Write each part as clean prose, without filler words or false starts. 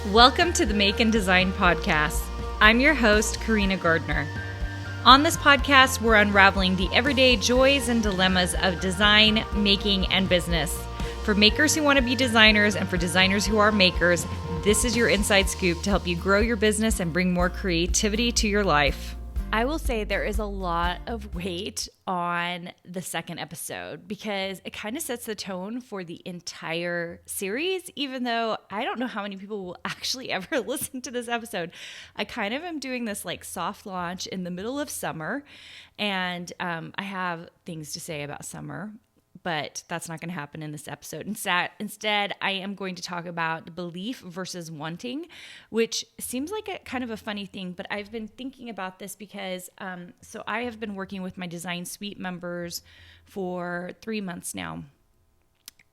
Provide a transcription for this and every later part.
Welcome to the Make and Design Podcast. I'm your host, Carina Gardner. On this podcast, we're unraveling the everyday joys and dilemmas of design, making, and business. For makers who want to be designers and for designers who are makers, this is your inside scoop to help you grow your business and bring more creativity to your life. I will say there is a lot of weight on the second episode because it kind of sets the tone for the entire series, even though I don't know how many people will actually ever listen to this episode. I kind of am doing this like soft launch in the middle of summer, and I have things to say about summer, but that's not going to happen in this episode. Instead, I am going to talk about belief versus wanting, which seems like a kind of a funny thing, but I've been thinking about this because so I have been working with my Design Suite members for 3 months now.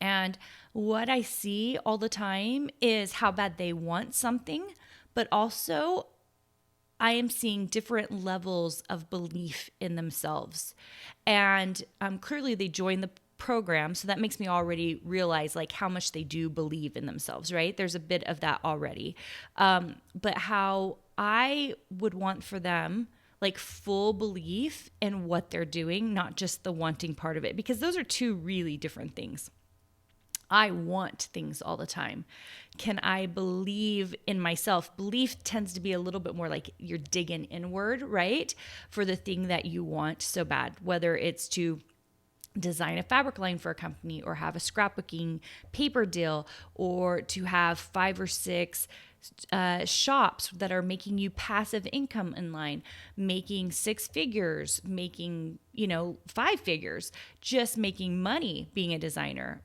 And what I see all the time is how bad they want something, but also I am seeing different levels of belief in themselves. And clearly they join the program, so that makes me already realize like how much they do believe in themselves, right? There's a bit of that already. But how I would want for them like full belief in what they're doing, not just the wanting part of it, because those are two really different things. I want things all the time. Can I believe in myself? Belief tends to be a little bit more like you're digging inward, right? For the thing that you want so bad, whether it's to design a fabric line for a company or have a scrapbooking paper deal or to have 5 or 6 shops that are making you passive income in line, making 6 figures, making, 5 figures, just making money being a designer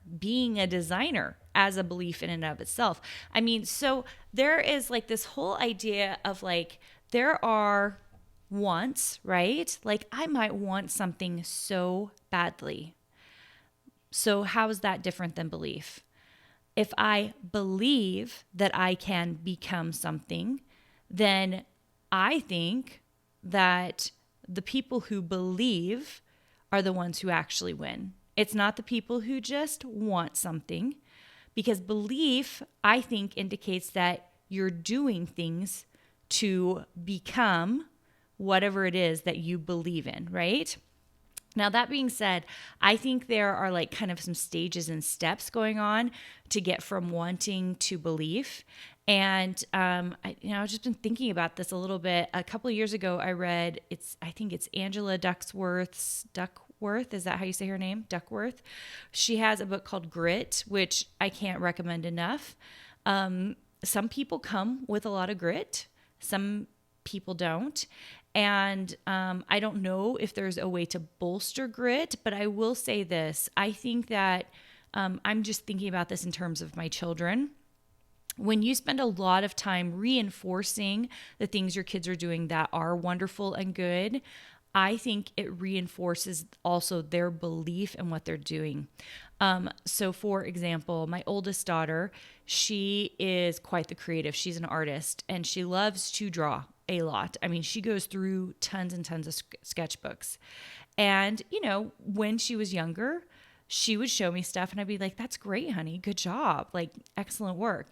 as a belief in and of itself. I mean, so there is like this whole idea of like, there are wants, right? Like I might want something so badly. So how is that different than belief? If I believe that I can become something, then I think that the people who believe are the ones who actually win. It's not the people who just want something, because belief, I think, indicates that you're doing things to become whatever it is that you believe in, right? Now, that being said, I think there are like kind of some stages and steps going on to get from wanting to belief. And, I've just been thinking about this a little bit. A couple of years ago, I read, I think it's Angela Duckworth. Is that how you say her name? Duckworth. She has a book called Grit, which I can't recommend enough. Some people come with a lot of grit. Some people don't. And I don't know if there's a way to bolster grit, but I will say this. I think that I'm just thinking about this in terms of my children. When you spend a lot of time reinforcing the things your kids are doing that are wonderful and good, I think it reinforces also their belief in what they're doing. So for example, my oldest daughter, she is quite the creative. She's an artist and she loves to draw a lot. I mean, she goes through tons and tons of sketchbooks. And, when she was younger, she would show me stuff and I'd be like, that's great, honey. Good job. Like, excellent work,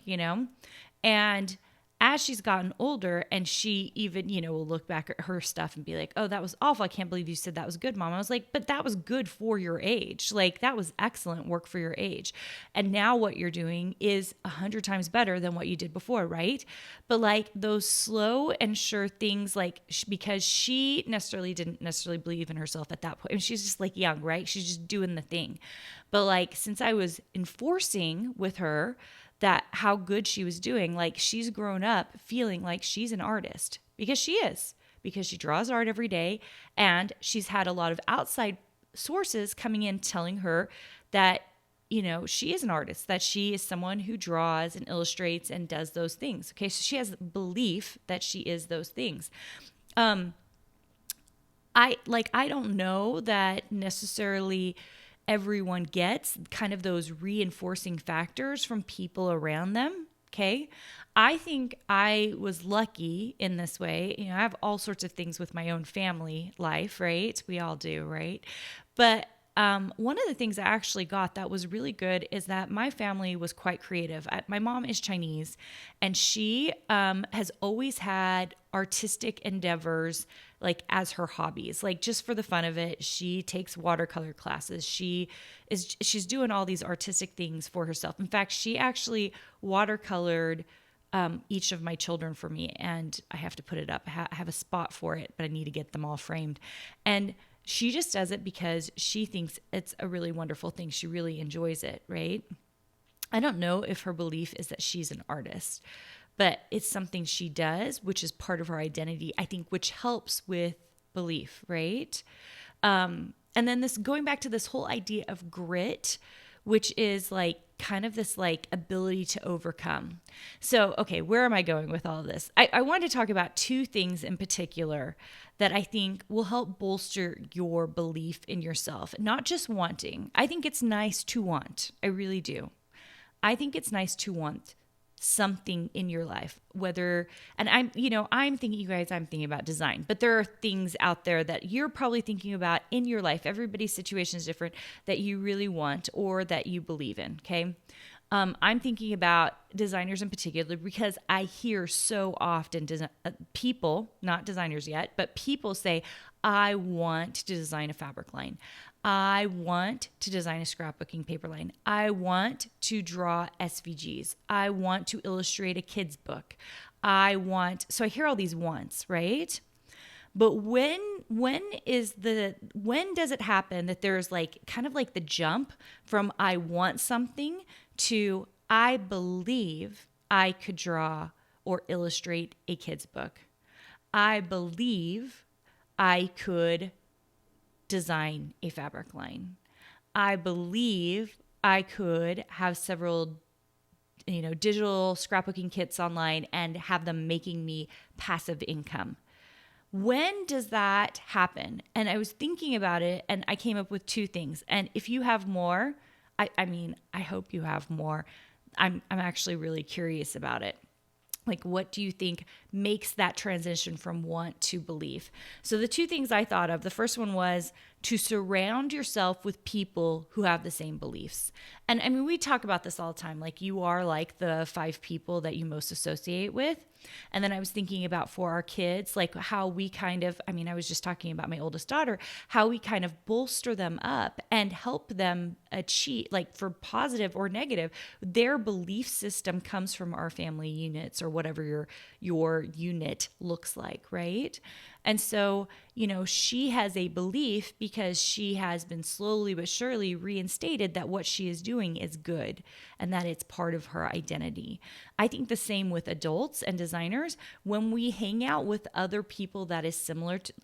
And as she's gotten older and she even, will look back at her stuff and be like, oh, that was awful. I can't believe you said that was good, Mom. I was like, but that was good for your age. Like that was excellent work for your age. And now what you're doing is 100 times better than what you did before, right? But like those slow and sure things, like because she didn't necessarily believe in herself at that point. And she's just like young, right? She's just doing the thing. But like, since I was enforcing with her that how good she was doing, like she's grown up feeling like she's an artist because she draws art every day. And she's had a lot of outside sources coming in telling her that, she is an artist, that she is someone who draws and illustrates and does those things. Okay. So she has belief that she is those things. I don't know that necessarily everyone gets kind of those reinforcing factors from people around them. Okay. I think I was lucky in this way. I have all sorts of things with my own family life, right? We all do, right? But one of the things I actually got that was really good is that my family was quite creative. My mom is Chinese, and she has always had artistic endeavors like as her hobbies, like just for the fun of it. She takes watercolor classes. She's doing all these artistic things for herself. In fact, she actually watercolored each of my children for me, and I have to put it up. I have a spot for it, but I need to get them all framed. And she just does it because she thinks it's a really wonderful thing. She really enjoys it, right? I don't know if her belief is that she's an artist, but it's something she does, which is part of her identity, I think, which helps with belief, right? And then this going back to this whole idea of grit, which is like kind of this like ability to overcome. So, okay, where am I going with all of this? I wanted to talk about two things in particular that I think will help bolster your belief in yourself, not just wanting. I think it's nice to want. I really do. I think it's nice to want something in your life, I'm thinking about design, but there are things out there that you're probably thinking about in your life. Everybody's situation is different that you really want or that you believe in. Okay. I'm thinking about designers in particular because I hear so often people, not designers yet, but people say, I want to design a fabric line. I want to design a scrapbooking paper line. I want to draw SVGs. I want to illustrate a kid's book. So I hear all these wants, right? But when does it happen that there's like kind of like the jump from I want something to I believe I could draw or illustrate a kid's book. I believe I could design a fabric line. I believe I could have several digital scrapbooking kits online and have them making me passive income. When does that happen? And I was thinking about it and I came up with two things. And if you have more, I hope you have more. I'm actually really curious about it. Like, what do you think makes that transition from want to belief? So the two things I thought of, the first one was to surround yourself with people who have the same beliefs. And I mean, we talk about this all the time. Like, you are like the 5 people that you most associate with. And then I was thinking about for our kids, like how we kind of, I was just talking about my oldest daughter, how we kind of bolster them up and help them achieve, like for positive or negative, their belief system comes from our family units or whatever your unit looks like, right? And so, she has a belief because she has been slowly but surely reinstated that what she is doing is good and that it's part of her identity. I think the same with adults and designers. When we hang out with other people that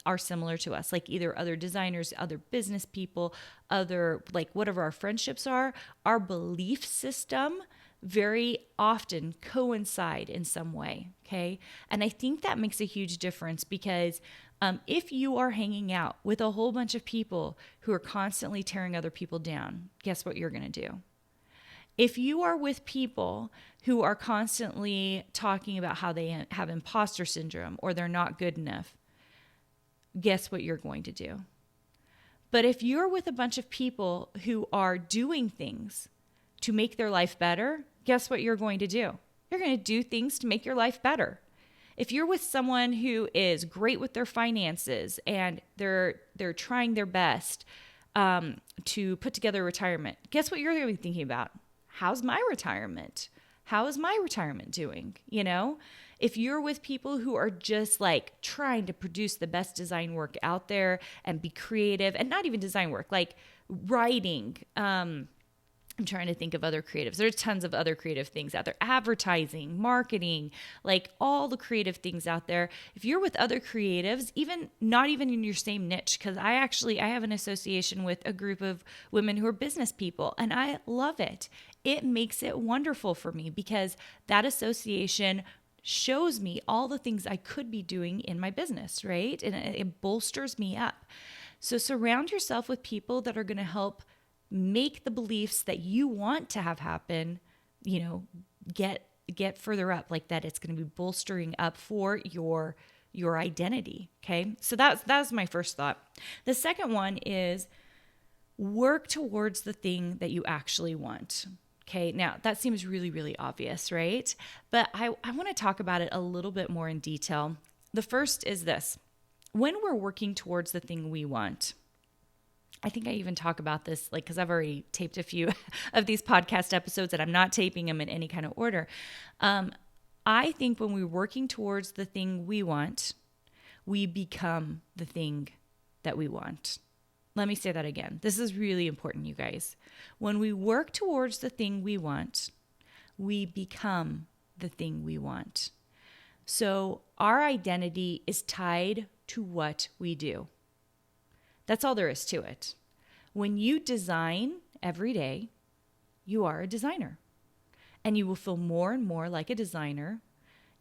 are similar to us, like either other designers, other business people, other like whatever our friendships are, our belief system very often coincide in some way, okay? And I think that makes a huge difference because if you are hanging out with a whole bunch of people who are constantly tearing other people down, guess what you're going to do? If you are with people who are constantly talking about how they have imposter syndrome or they're not good enough, guess what you're going to do? But if you're with a bunch of people who are doing things to make their life better, guess what you're going to do? You're going to do things to make your life better. If you're with someone who is great with their finances and they're trying their best to put together a retirement, guess what you're going to be thinking about? How's my retirement? How is my retirement doing? If you're with people who are just like trying to produce the best design work out there and be creative, and not even design work, like writing, I'm trying to think of other creatives. There's tons of other creative things out there. Advertising, marketing, like all the creative things out there. If you're with other creatives, not even in your same niche, because I have an association with a group of women who are business people, and I love it. It makes it wonderful for me because that association shows me all the things I could be doing in my business, right? And it bolsters me up. So surround yourself with people that are going to help make the beliefs that you want to have happen, get further up, like that it's going to be bolstering up for your identity. Okay. So that's my first thought. The second one is work towards the thing that you actually want. Okay, now that seems really, really obvious, right? But I want to talk about it a little bit more in detail. The first is this: when we're working towards the thing we want, I think I even talk about this, like, because I've already taped a few of these podcast episodes and I'm not taping them in any kind of order. I think when we're working towards the thing we want, we become the thing that we want. Let me say that again. This is really important, you guys. When we work towards the thing we want, we become the thing we want. So our identity is tied to what we do. That's all there is to it. When you design every day, you are a designer. And you will feel more and more like a designer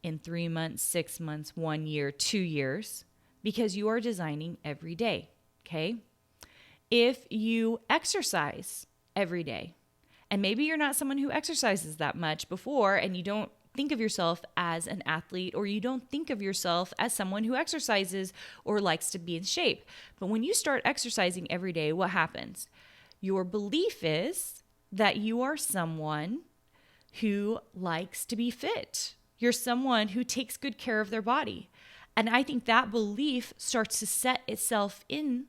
in 3 months, 6 months, 1 year, 2 years, because you are designing every day, okay? If you exercise every day, and maybe you're not someone who exercises that much before, and you don't think of yourself as an athlete, or you don't think of yourself as someone who exercises or likes to be in shape. But when you start exercising every day, what happens? Your belief is that you are someone who likes to be fit. You're someone who takes good care of their body. And I think that belief starts to set itself in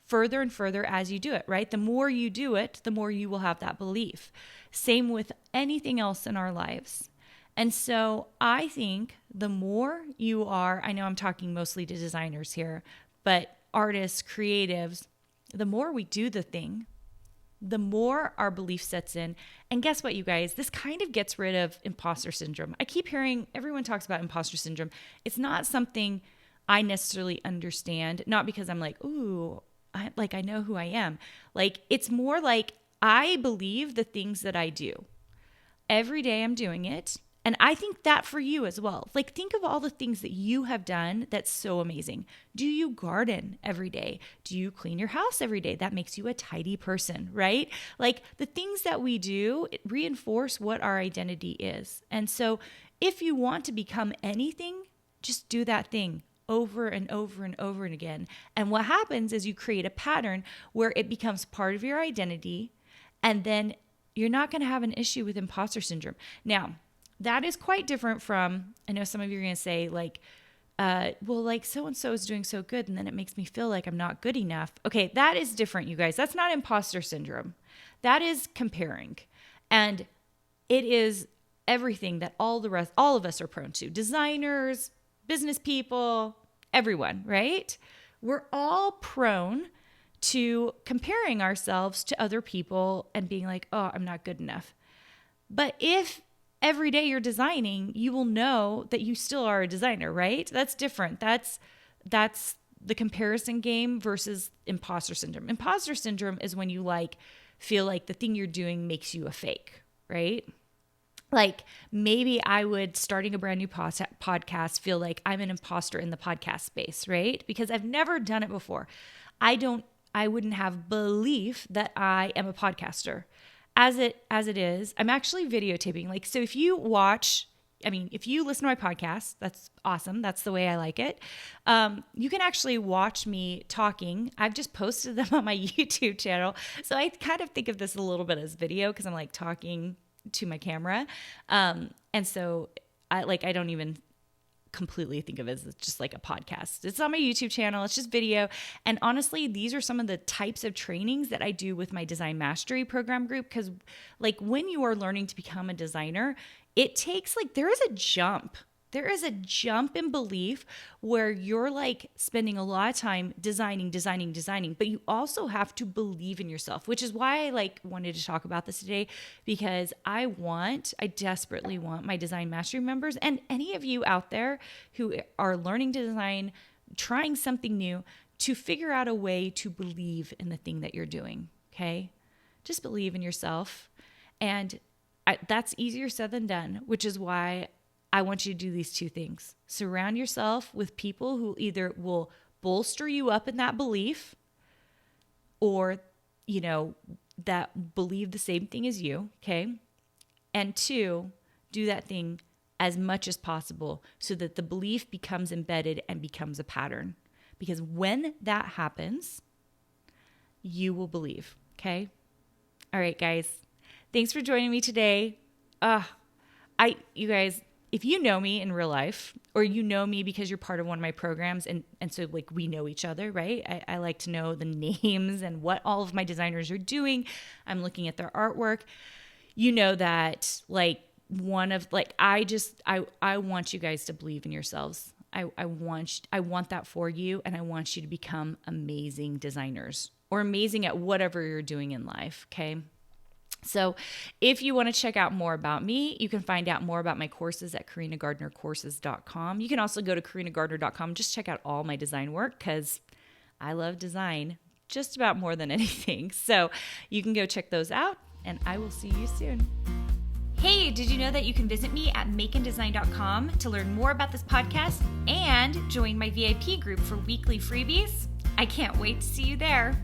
further and further as you do it, right? The more you do it, the more you will have that belief. Same with anything else in our lives. And so I think the more you are, I know I'm talking mostly to designers here, but artists, creatives, the more we do the thing, the more our belief sets in. And guess what, you guys? This kind of gets rid of imposter syndrome. I keep hearing everyone talks about imposter syndrome. It's not something I necessarily understand, not because I'm like, ooh, I know who I am. Like, it's more like I believe the things that I do. Every day I'm doing it. And I think that for you as well. Like, think of all the things that you have done that's so amazing. Do you garden every day? Do you clean your house every day? That makes you a tidy person, right? Like, the things that we do reinforce what our identity is. And so if you want to become anything, just do that thing over and over and over and again. And what happens is you create a pattern where it becomes part of your identity, and then you're not going to have an issue with imposter syndrome. Now, that is quite different from, I know some of you are going to say like, well, like so-and-so is doing so good, and then it makes me feel like I'm not good enough. Okay, that is different, you guys. That's not imposter syndrome. That is comparing. And it is everything that all of us are prone to. Designers, business people, everyone, right? We're all prone to comparing ourselves to other people and being like, oh, I'm not good enough. But if every day you're designing, you will know that you still are a designer, right? That's different. That's the comparison game versus imposter syndrome. Imposter syndrome is when you like feel like the thing you're doing makes you a fake, right? Like maybe I would, starting a brand new podcast, feel like I'm an imposter in the podcast space, right? Because I've never done it before. I wouldn't have belief that I am a podcaster. As it is, I'm actually videotaping. Like, so if you listen to my podcast, that's awesome. That's the way I like it. You can actually watch me talking. I've just posted them on my YouTube channel. So I kind of think of this a little bit as video because I'm like talking to my camera. And so I don't even completely think of it as just like a podcast. It's on my YouTube channel. It's just video. And honestly, these are some of the types of trainings that I do with my design mastery program group. Because like when you are learning to become a designer, it takes there is a jump. There is a jump in belief where you're like spending a lot of time designing, but you also have to believe in yourself, which is why I wanted to talk about this today, because I desperately want my design mastery members and any of you out there who are learning to design, trying something new, to figure out a way to believe in the thing that you're doing. Okay. Just believe in yourself. And that's easier said than done, which is why I want you to do these two things. Surround yourself with people who either will bolster you up in that belief or, that believe the same thing as you, okay? And two, do that thing as much as possible so that the belief becomes embedded and becomes a pattern. Because when that happens, you will believe. Okay? All right, guys. Thanks for joining me today. You guys, if you know me in real life, or you know me because you're part of one of my programs, and so like we know each other, right? I like to know the names and what all of my designers are doing. I'm looking at their artwork. You know that I want you guys to believe in yourselves. I want that for you, and I want you to become amazing designers or amazing at whatever you're doing in life, okay? So if you want to check out more about me, you can find out more about my courses at carinagardnercourses.com. You can also go to carinagardner.com. Just check out all my design work because I love design just about more than anything. So you can go check those out, and I will see you soon. Hey, did you know that you can visit me at makeanddesign.com to learn more about this podcast and join my VIP group for weekly freebies? I can't wait to see you there.